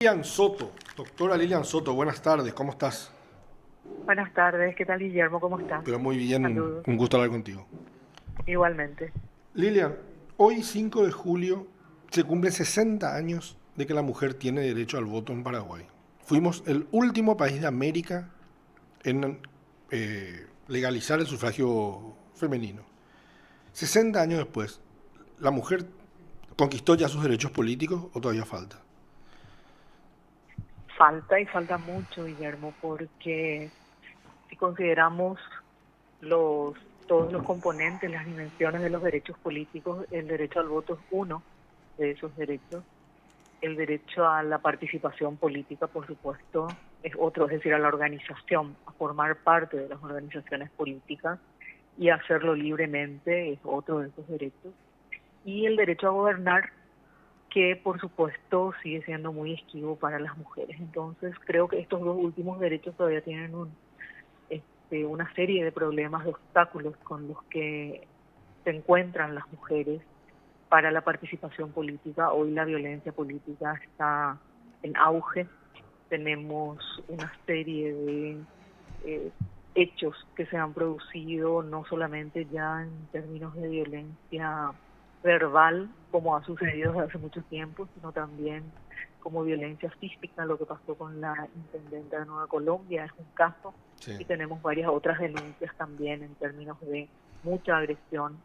Lilian Soto, doctora Lilian Soto, buenas tardes, ¿cómo estás? Buenas tardes, ¿qué tal Guillermo? ¿Cómo estás? Pero muy bien, Saludos, un gusto hablar contigo. igualmente. Lilian, hoy 5 de julio se cumplen 60 años de que la mujer tiene derecho al voto en Paraguay. Fuimos el último país de América en legalizar el sufragio femenino. 60 años después, ¿la mujer conquistó ya sus derechos políticos o todavía falta? Falta y falta mucho, Guillermo, porque si consideramos los todos los componentes, las dimensiones de los derechos políticos, el derecho al voto es uno de esos derechos. El derecho a la participación política, por supuesto, es otro, es decir, a la organización, a formar parte de las organizaciones políticas y hacerlo libremente es otro de esos derechos. Y el derecho a gobernar, que por supuesto sigue siendo muy esquivo para las mujeres. Entonces creo que estos dos últimos derechos todavía tienen una serie de problemas, de obstáculos con los que se encuentran las mujeres para la participación política. Hoy la violencia política está en auge. Tenemos una serie de eh, hechos que se han producido, no solamente ya en términos de violencia verbal, como ha sucedido desde hace mucho tiempo, sino también como violencia física. Lo que pasó con la intendenta de Nueva Colombia es un caso, Sí. y tenemos varias otras denuncias también en términos de mucha agresión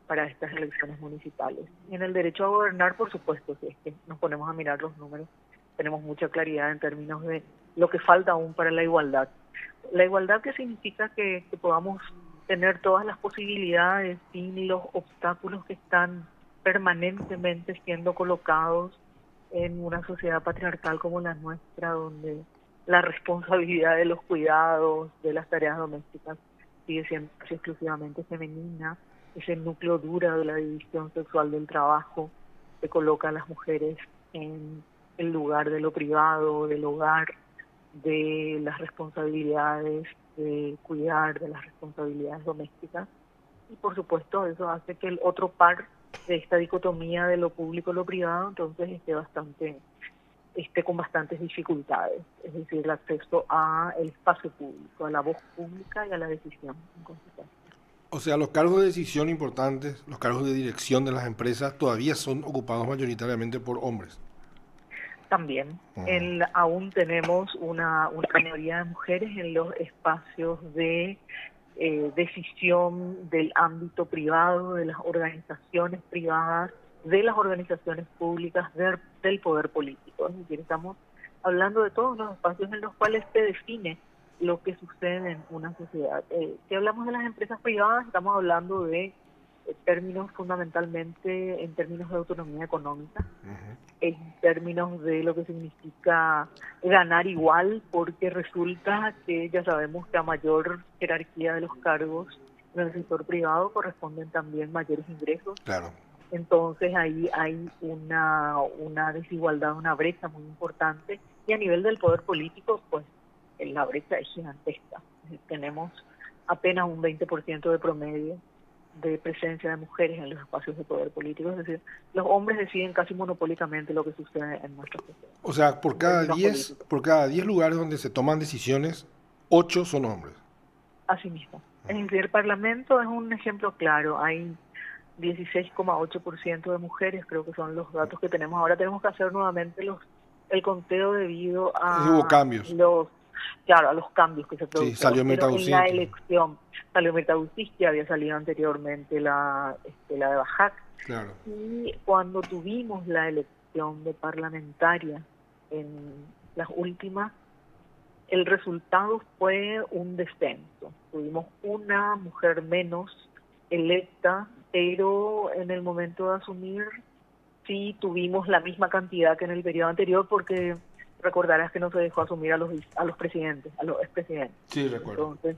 para estas elecciones municipales. Y en el derecho a gobernar, por supuesto, si es que nos ponemos a mirar los números, tenemos mucha claridad en términos de lo que falta aún para la igualdad. La igualdad, que significa que podamos tener todas las posibilidades sin los obstáculos que están permanentemente siendo colocados en una sociedad patriarcal como la nuestra, donde la responsabilidad de los cuidados, de las tareas domésticas, sigue siendo casi exclusivamente femenina. Ese núcleo duro de la división sexual del trabajo que coloca a las mujeres en el lugar de lo privado, del hogar, de las responsabilidades de cuidar, de las responsabilidades domésticas. Y por supuesto eso hace que el otro par de esta dicotomía de lo público y lo privado entonces esté con bastantes dificultades, es decir, el acceso a el espacio público, a la voz pública y a la decisión en consecuencia. O sea, los cargos de decisión importantes, los cargos de dirección de las empresas todavía son ocupados mayoritariamente por hombres. También Ujú. aún tenemos una mayoría de mujeres en los espacios de decisión del ámbito privado, de las organizaciones privadas, de las organizaciones públicas, del poder político. Es decir, estamos hablando de todos los espacios en los cuales se define lo que sucede en una sociedad. Si hablamos de las empresas privadas, estamos hablando de términos fundamentalmente en términos de autonomía económica, en términos de lo que significa ganar igual, porque resulta que ya sabemos que a mayor jerarquía de los cargos en el sector privado corresponden también mayores ingresos. Claro. Entonces ahí hay una desigualdad, una brecha muy importante. Y a nivel del poder político, pues la brecha es gigantesca. Tenemos apenas un 20% de promedio de presencia de mujeres en los espacios de poder político. Es decir, los hombres deciden casi monopólicamente lo que sucede en nuestra sociedad, O sea, en términos políticos. por cada 10 lugares donde se toman decisiones, 8 son hombres. Así mismo. Es decir, el Parlamento es un ejemplo claro. Hay 16,8% de mujeres, creo que son los datos que tenemos. Ahora tenemos que hacer nuevamente el conteo debido Hubo a cambios. claro, a los cambios que se Sí, salió produjeron. Pero Mirta en la Bucinqui. elección salió Mirta Bucis, que había salido anteriormente la de Bajac. Claro. Y cuando tuvimos la elección de parlamentaria en las últimas, el resultado fue un descenso. Tuvimos una mujer menos electa, pero en el momento de asumir sí tuvimos la misma cantidad que en el periodo anterior, porque recordarás que no se dejó asumir a los presidentes, a los expresidentes. Sí, recuerdo. Entonces,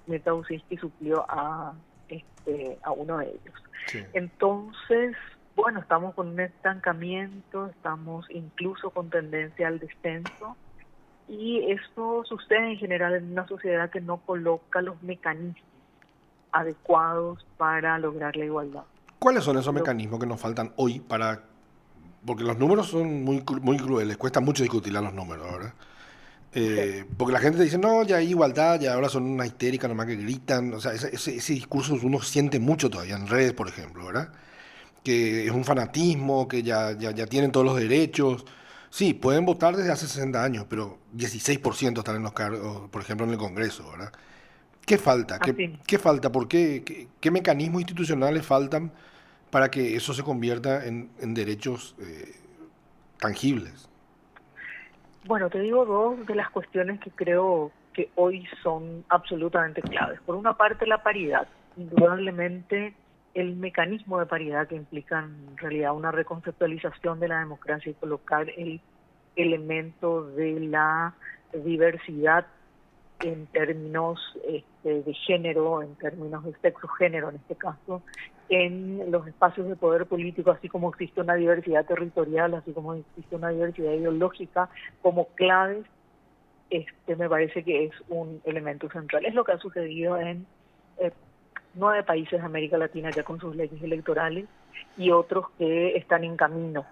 Mirta Bucinski suplió a uno de ellos. Sí. Entonces, bueno, estamos con un estancamiento, estamos incluso con tendencia al descenso, y esto sucede en general en una sociedad que no coloca los mecanismos adecuados para lograr la igualdad. ¿Cuáles son esos Lo mecanismos que nos faltan hoy para porque los números son muy crueles, cuesta mucho discutir los números, ¿verdad? Sí, Porque la gente te dice, no, ya hay igualdad, ya ahora son una histérica nomás que gritan, o sea, ese discurso uno siente mucho todavía en redes, por ejemplo, ¿verdad? Que es un fanatismo, que ya tienen todos los derechos. Sí, pueden votar desde hace 60 años, pero 16% están en los cargos, por ejemplo, en el Congreso, ¿verdad? ¿Qué falta? así. ¿Qué falta? ¿Por qué? ¿Qué mecanismos institucionales faltan para que eso se convierta en derechos tangibles? Bueno, te digo dos de las cuestiones que creo que hoy son absolutamente claves. Por una parte, la paridad. Indudablemente, el mecanismo de paridad que implica en realidad una reconceptualización de la democracia y colocar el elemento de la diversidad en términos de género, en términos de sexo-género en este caso, en los espacios de poder político, así como existe una diversidad territorial, así como existe una diversidad ideológica, como claves, me parece que es un elemento central. Es lo que ha sucedido en eh, 9 países de América Latina ya con sus leyes electorales y otros que están en camino.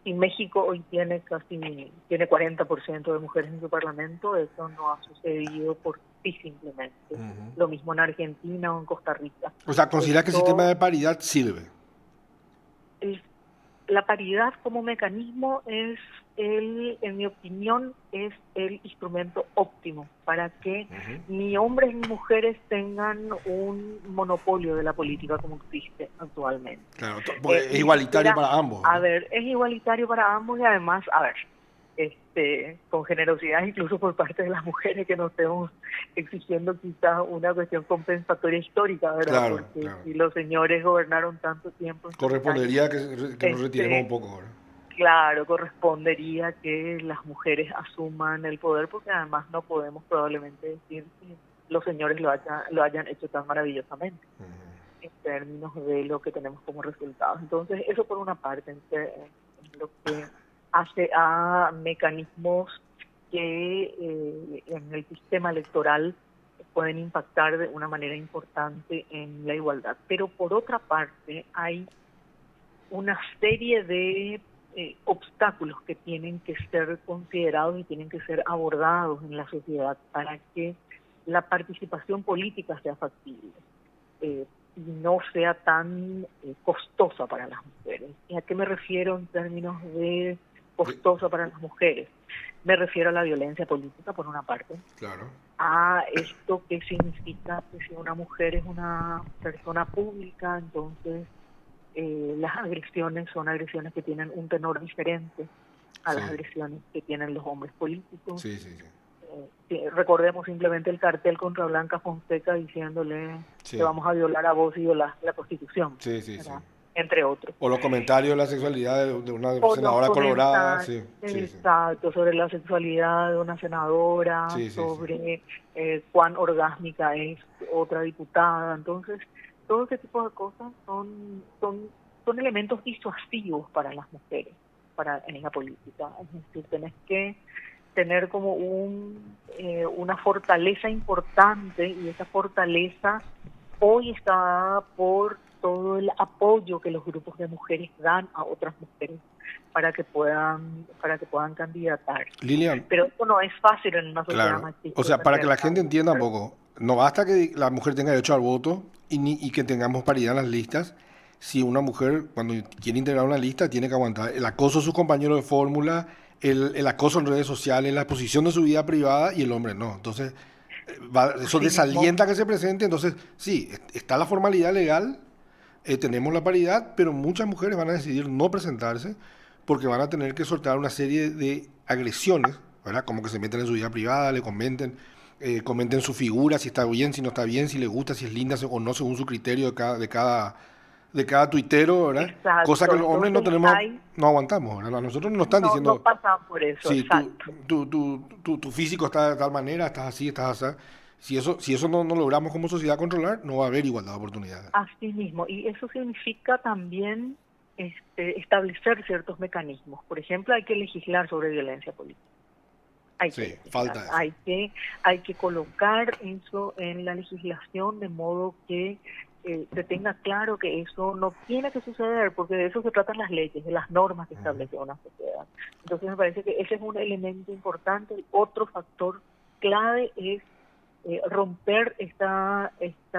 Y México hoy tiene 40% de mujeres en su parlamento, eso no ha sucedido por sí simplemente. Ujú. Lo mismo en Argentina o en Costa Rica. O sea, considera que el sistema Esto, de paridad sirve. el La paridad como mecanismo en mi opinión, es el instrumento óptimo para que Ujú. ni hombres ni mujeres tengan un monopolio de la política como existe actualmente. Claro, porque es Ni igualitario siquiera, para ambos, a ¿verdad? ver, es igualitario para ambos y además, a ver, con generosidad incluso por parte de las mujeres que nos estemos exigiendo quizás una cuestión compensatoria histórica, ¿verdad? Claro, Porque claro. si los señores gobernaron tanto tiempo en 30 años, Correspondería que nos retiremos un este, poco ahora. claro, correspondería que las mujeres asuman el poder porque además no podemos probablemente decir que los señores lo hayan hecho tan maravillosamente en términos de lo que tenemos como resultados. Entonces, eso por una parte, en lo que hace a mecanismos que en el sistema electoral pueden impactar de una manera importante en la igualdad. Pero por otra parte, hay una serie de obstáculos que tienen que ser considerados y tienen que ser abordados en la sociedad para que la participación política sea factible y no sea tan costosa para las mujeres. ¿Y a qué me refiero en términos de De- costosa para las mujeres? Me refiero a la violencia política, por una parte, claro. a esto que significa que si una mujer es una persona pública, entonces las agresiones son agresiones que tienen un tenor diferente a las Sí, agresiones que tienen los hombres políticos. sí, sí, sí. Recordemos simplemente el cartel contra Blanca Fonseca diciéndole te Sí, vamos a violar a vos y violar la Constitución, sí, sí, sí. ¿verdad? Entre otros. O los comentarios de la sexualidad de una O los senadora colorada, comentarios, sí, sí, sí. exacto, sobre la sexualidad de una senadora, Sí, sí, sí. sobre cuán orgásmica es otra diputada. Entonces, todo ese tipo de cosas son elementos disuasivos para las mujeres en la política. Es decir, tenés que tener como una fortaleza importante y esa fortaleza hoy está dada por todo el apoyo que los grupos de mujeres dan a otras mujeres para que puedan candidatar. Lilian, Pero esto no es fácil en una sociedad claro. O machista y sea, para que la gente patriarcal. entienda un poco, no basta que la mujer tenga derecho al voto y que tengamos paridad en las listas. Si una mujer, cuando quiere integrar una lista, tiene que aguantar el acoso de sus compañeros de fórmula, el acoso en redes sociales, la exposición de su vida privada y el hombre no. Entonces, eso Asimismo, desalienta que se presente. Entonces, sí, está la formalidad legal, tenemos la paridad, pero muchas mujeres van a decidir no presentarse porque van a tener que soltar una serie de agresiones, ¿verdad? Como que se meten en su vida privada, le comenten su figura, si está bien, si no está bien, si le gusta, si es linda o no, según su criterio de cada tuitero, ¿verdad? Cosa que exacto. los hombres no Entonces tenemos, hay, no aguantamos, ¿verdad? A nosotros no nos están no diciendo, pasan por eso, sí, exacto. tu físico está de tal manera, estás así, estás así. Si eso no logramos como sociedad controlar, no va a haber igualdad de oportunidades. Asimismo, y eso significa también establecer ciertos mecanismos. Por ejemplo, hay que legislar sobre violencia política. Hay que Sí, legislar, falta eso. hay que colocar eso en la legislación de modo que se tenga claro que eso no tiene que suceder, porque de eso se tratan las leyes, de las normas que establece una sociedad. Entonces me parece que ese es un elemento importante. Otro factor clave es romper esta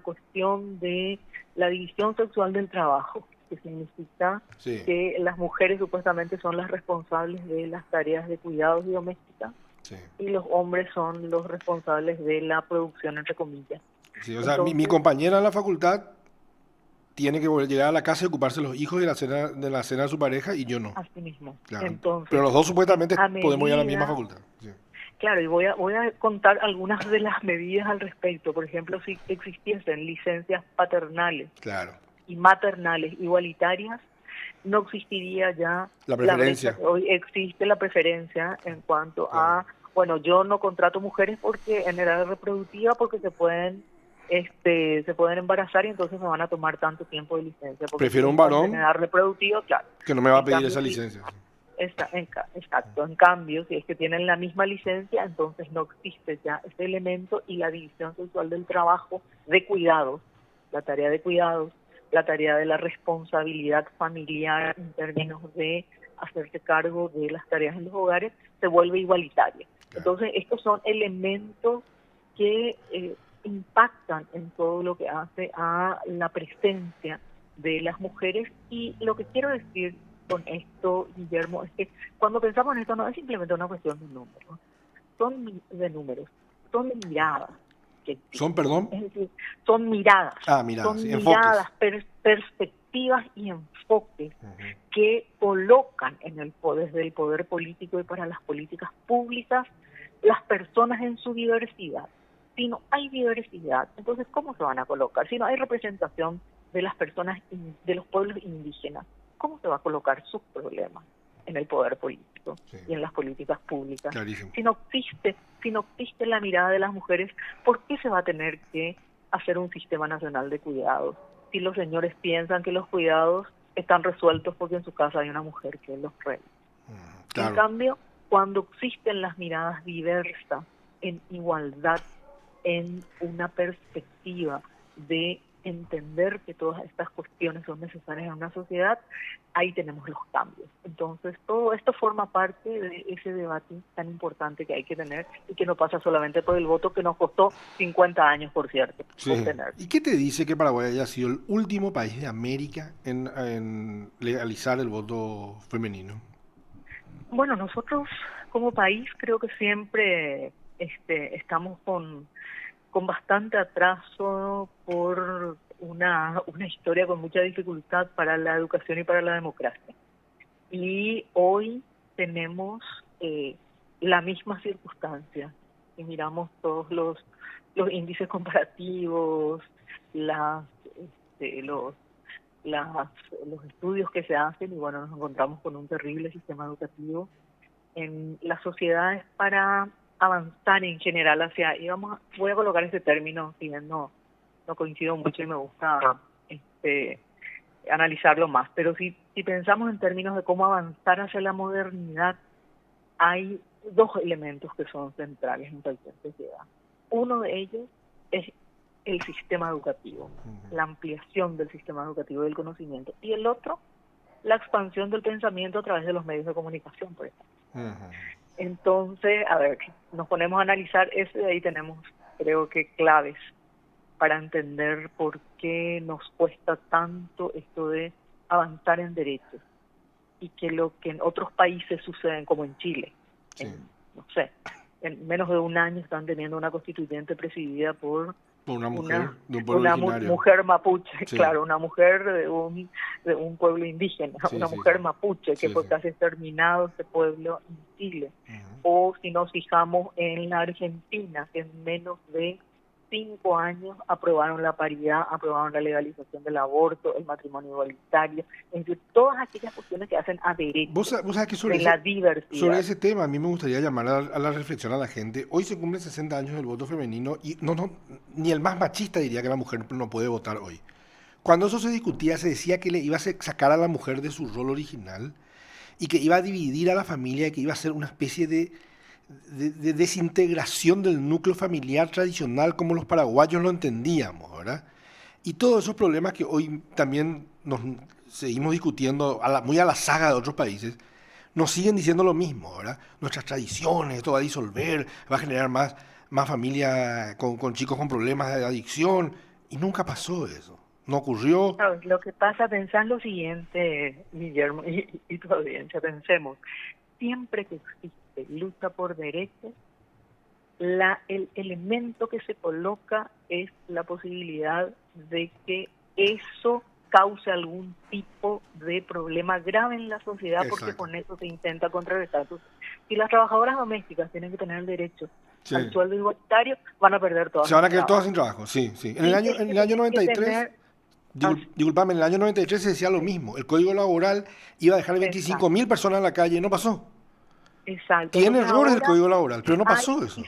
cuestión de la división sexual del trabajo, que significa Sí, que las mujeres supuestamente son las responsables de las tareas de cuidados y doméstica sí. y los hombres son los responsables de la producción, entre comillas. Sí, o sea, mi Entonces, compañera en la facultad tiene que llegar a la casa y ocuparse de los hijos de la cena de su pareja y yo no. así mismo. Claro. Pero Entonces, los dos supuestamente a podemos ir a la misma medida, facultad. Sí. claro, y voy a contar algunas de las medidas al respecto. Por ejemplo, si existiesen licencias paternales Claro. y maternales igualitarias, no existiría ya La la brecha. preferencia. Hoy existe la preferencia en cuanto Claro. a, bueno, yo no contrato mujeres porque en edad reproductiva porque se pueden embarazar y entonces me van a tomar tanto tiempo de licencia, porque si Prefiero es un un hombre en varón edad reproductiva, claro. que no me va a En pedir cambio, esa si licencia. exacto, en cambio, si es que tienen la misma licencia, entonces no existe ya ese elemento y la división sexual del trabajo de cuidados, la tarea de cuidados, la tarea de la responsabilidad familiar en términos de hacerse cargo de las tareas en los hogares, se vuelve igualitaria. Claro. Entonces, estos son elementos que impactan en todo lo que hace a la presencia de las mujeres. Y lo que quiero decir con esto, Guillermo, es que cuando pensamos en esto no es simplemente una cuestión de números, son de miradas que ¿Son, existen, perdón? es decir, son miradas, Ah, mira, son sí, enfoques. miradas, perspectivas y enfoques Ujú. que colocan desde el poder político y para las políticas públicas las personas en su diversidad. Si no hay diversidad, entonces ¿cómo se van a colocar? Si no hay representación de las personas, de los pueblos indígenas, ¿cómo se va a colocar sus problemas en el poder político Sí, y en las políticas públicas? clarísimo. Si no existe la mirada de las mujeres, ¿por qué se va a tener que hacer un sistema nacional de cuidados? Si los señores piensan que los cuidados están resueltos porque en su casa hay una mujer que los realiza. En Claro. cambio, cuando existen las miradas diversas, en igualdad, en una perspectiva de entender que todas estas cuestiones son necesarias en una sociedad, ahí tenemos los cambios. Entonces, todo esto forma parte de ese debate tan importante que hay que tener y que no pasa solamente por el voto que nos costó 50 años, por cierto, Sí. obtener. ¿Y qué te dice que Paraguay haya sido el último país de América en legalizar el voto femenino? Bueno, nosotros como país creo que siempre estamos con bastante atraso por una historia con mucha dificultad para la educación y para la democracia. Y hoy tenemos la misma circunstancia. Si miramos todos los índices comparativos, las, este, los estudios que se hacen, y bueno, nos encontramos con un terrible sistema educativo en las sociedades para avanzar en general hacia, voy a colocar este término, si bien no coincido mucho y me gusta analizarlo más, pero si pensamos en términos de cómo avanzar hacia la modernidad, hay dos elementos que son centrales en cualquier sociedad. Uno de ellos es el sistema educativo, la ampliación del sistema educativo y del conocimiento, y el otro, la expansión del pensamiento a través de los medios de comunicación, por ejemplo. Entonces, a ver, nos ponemos a analizar eso y ahí tenemos, creo que, claves para entender por qué nos cuesta tanto esto de avanzar en derechos y que lo que en otros países suceden, como en Chile, Sí. no sé, en menos de un año están teniendo una constituyente presidida por Por una mujer de un pueblo una originario. mujer mapuche, Sí. claro, una mujer de un pueblo indígena, Sí, una sí, mujer sí. mapuche, que Sí, fue sí. casi exterminado ese pueblo en Chile. O si nos fijamos en la Argentina, que en menos de 5 años aprobaron la paridad, aprobaron la legalización del aborto, el matrimonio igualitario, es decir, todas aquellas cuestiones que hacen a Vos derechos sabés que de la sobre diversidad. ese tema a mí me gustaría llamar a la reflexión a la gente. Hoy se cumplen 60 años del voto femenino y ni el más machista diría que la mujer no puede votar hoy. Cuando eso se discutía se decía que le iba a sacar a la mujer de su rol original y que iba a dividir a la familia y que iba a ser una especie de desintegración del núcleo familiar tradicional como los paraguayos lo entendíamos, ¿verdad? Y todos esos problemas que hoy también nos seguimos discutiendo, muy a la saga de otros países, nos siguen diciendo lo mismo, ¿verdad? Nuestras tradiciones, esto va a disolver, va a generar más familia con chicos con problemas de adicción, y nunca pasó eso. No ocurrió. ¿Sabes? Lo que pasa, pensar lo siguiente, Guillermo, y tu audiencia, pensemos, siempre que existe lucha por derechos, el elemento que se coloca es la posibilidad de que eso cause algún tipo de problema grave en la sociedad, porque Exacto. con eso se intenta contrarrestar. Si las trabajadoras domésticas tienen que tener el derecho Sí. al sueldo igualitario, van a perder todas Se van a sus quedar todas trabajos. sin trabajo, sí, sí. En Sí, en el año tenés que 93, tener... Ah, disculpame, en el año 93 se decía lo sí, mismo. El Código Laboral iba a dejar exacto. 25.000 personas en la calle y no pasó. Exacto. Tiene Entonces errores el ahora Código Laboral, pero no hay, pasó eso.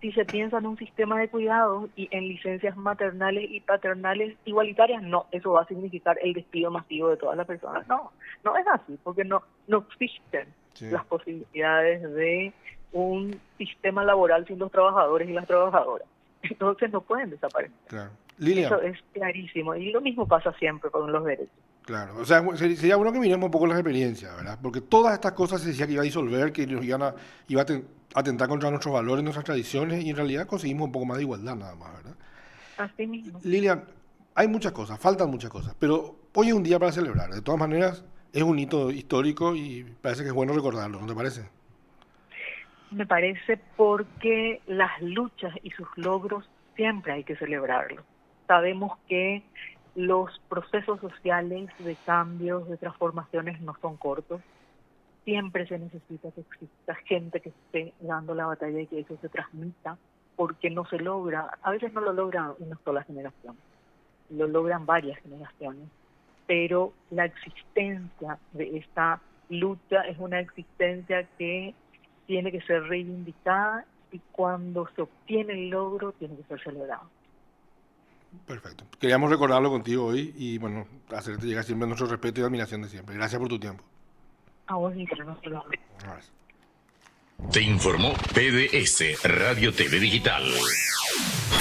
si se piensa en un sistema de cuidados y en licencias maternales y paternales igualitarias, no, eso va a significar el despido masivo de todas las personas. No, no es así, porque no existen Sí, las posibilidades de un sistema laboral sin los trabajadores y las trabajadoras. Entonces no pueden desaparecer. claro. Eso Lilian, es clarísimo. Y lo mismo pasa siempre con los derechos. claro. O sea, sería bueno que miremos un poco las experiencias, ¿verdad? Porque todas estas cosas se decía que iba a disolver, que nos iba a atentar contra nuestros valores, nuestras tradiciones, y en realidad conseguimos un poco más de igualdad nada más, ¿verdad? Así mismo. Lilian, hay muchas cosas, faltan muchas cosas, pero hoy es un día para celebrar. De todas maneras, es un hito histórico y parece que es bueno recordarlo, ¿no te parece? Me parece, porque las luchas y sus logros siempre hay que celebrarlos. Sabemos que los procesos sociales de cambios, de transformaciones no son cortos. Siempre se necesita que exista gente que esté dando la batalla y que eso se transmita, porque no se logra, a veces no lo logra una sola generación, lo logran varias generaciones, pero la existencia de esta lucha es una existencia que tiene que ser reivindicada, y cuando se obtiene el logro tiene que ser celebrado. Perfecto. Queríamos recordarlo contigo hoy y, bueno, hacerte llegar siempre nuestro respeto y admiración de siempre. Gracias por tu tiempo. A vos, Guillermo, se lo Un abrazo. Te informó PDS Radio TV Digital.